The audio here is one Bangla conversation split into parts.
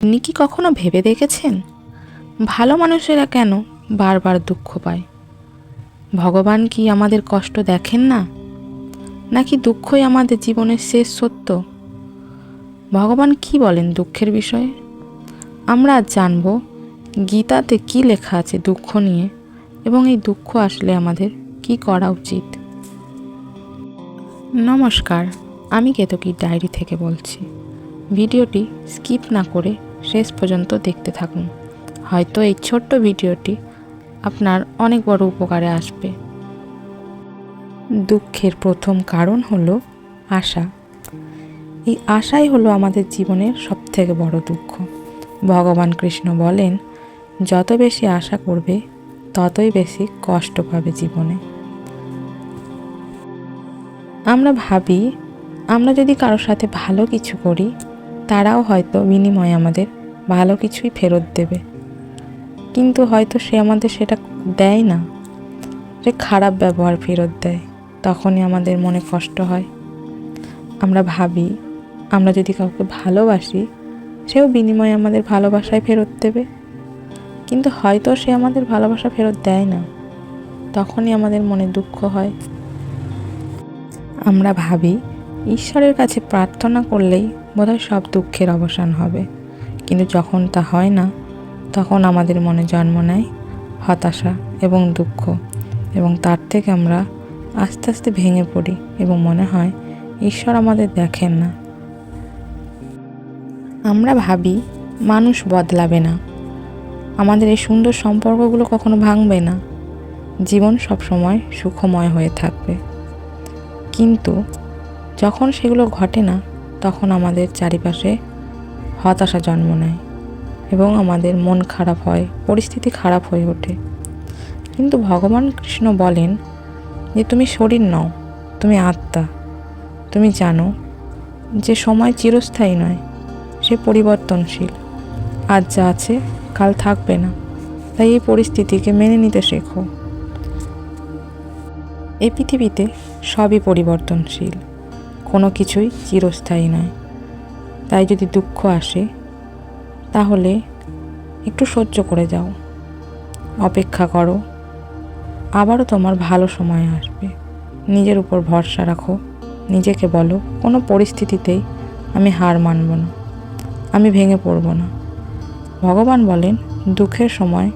আপনি কি কখনো ভেবে দেখেছেন ভালো মানুষেরা কেন বারবার দুঃখ পায়? ভগবান কি আমাদের কষ্ট দেখেন না, নাকি দুঃখই আমাদের জীবনের শেষ সত্য? ভগবান কি বলেন দুঃখের বিষয়ে? আমরা আজ জানব গীতাতে কি লেখা আছে দুঃখ নিয়ে, এবং এই দুঃখ আসলে আমাদের কি করা উচিত। নমস্কার, আমি কেতকীর ডায়েরি থেকে বলছি। ভিডিওটি স্কিপ না করে শেষ পর্যন্ত দেখতে থাকুন। হয়তো এই ছোট্ট ভিডিওটি আপনার অনেক বড় উপকারে আসবে। দুঃখের প্রথম কারণ হলো আশা। এই আশাই হলো আমাদের জীবনের সবথেকে বড় দুঃখ। ভগবান কৃষ্ণ বলেন, যত বেশি আশা করবে ততই বেশি কষ্ট পাবে জীবনে। আমরা ভাবি আমরা যদি কারোর সাথে ভালো কিছু করি, তারাও হয়তো বিনিময়ে আমাদের ভালো কিছুই ফেরত দেবে, কিন্তু হয়তো সে আমাদের সেটা দেয় না, সে খারাপ ব্যবহার ফেরত দেয়। তখনই আমাদের মনে কষ্ট হয়। আমরা ভাবি আমরা যদি কাউকে ভালোবাসি, সেও বিনিময়ে আমাদের ভালোবাসায় ফেরত দেবে, কিন্তু হয়তো সে আমাদের ভালোবাসা ফেরত দেয় না। তখনই আমাদের মনে দুঃখ হয়। আমরা ভাবি ঈশ্বরের কাছে প্রার্থনা করলেই বোধহয় সব দুঃখের অবসান হবে, কিন্তু যখন তা হয় না, তখন আমাদের মনে জন্ম নেয় হতাশা এবং দুঃখ, এবং তার থেকে আমরা আস্তে আস্তে ভেঙে পড়ি এবং মনে হয় ঈশ্বর আমাদের দেখেন না। আমরা ভাবি মানুষ বদলাবে না, আমাদের এই সুন্দর সম্পর্কগুলো কখনো ভাঙবে না, জীবন সবসময় সুখময় হয়ে থাকবে। কিন্তু যখন সেগুলো ঘটে না, তখন আমাদের চারিপাশে হতাশা জন্ম নেয় এবং আমাদের মন খারাপ হয়, পরিস্থিতি খারাপ হয়ে ওঠে। কিন্তু ভগবান কৃষ্ণ বলেন যে তুমি শরীর নও, তুমি আত্মা। তুমি জানো যে সময় চিরস্থায়ী নয়, সে পরিবর্তনশীল। আজ যা আছে কাল থাকবে না, তাই এই পরিস্থিতিকে মেনে নিতে শেখো। এই পৃথিবীতে সবই পরিবর্তনশীল, কোনো কিছুই চিরস্থায়ী নয়। তাই যদি দুঃখ আসে, তাহলে একটু সহ্য করে যাও, অপেক্ষা করো, আবারও তোমার ভালো সময় আসবে। নিজের উপর ভরসা রাখো, নিজেকে বলো কোনো পরিস্থিতিতেই আমি হার মানব না, আমি ভেঙে পড়ব না। ভগবান বলেন দুঃখের সময়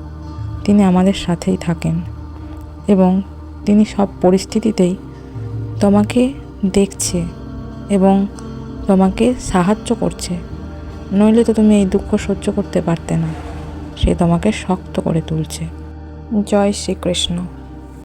তিনি আমাদের সাথেই থাকেন এবং তিনি সব পরিস্থিতিতেই তোমাকে দেখছে এবং তোমাকে সাহায্য করছে। নইলে তো তুমি এই দুঃখ সহ্য করতে পারতে না। সে তোমাকে শক্ত করে তুলছে। জয় শ্রীকৃষ্ণ।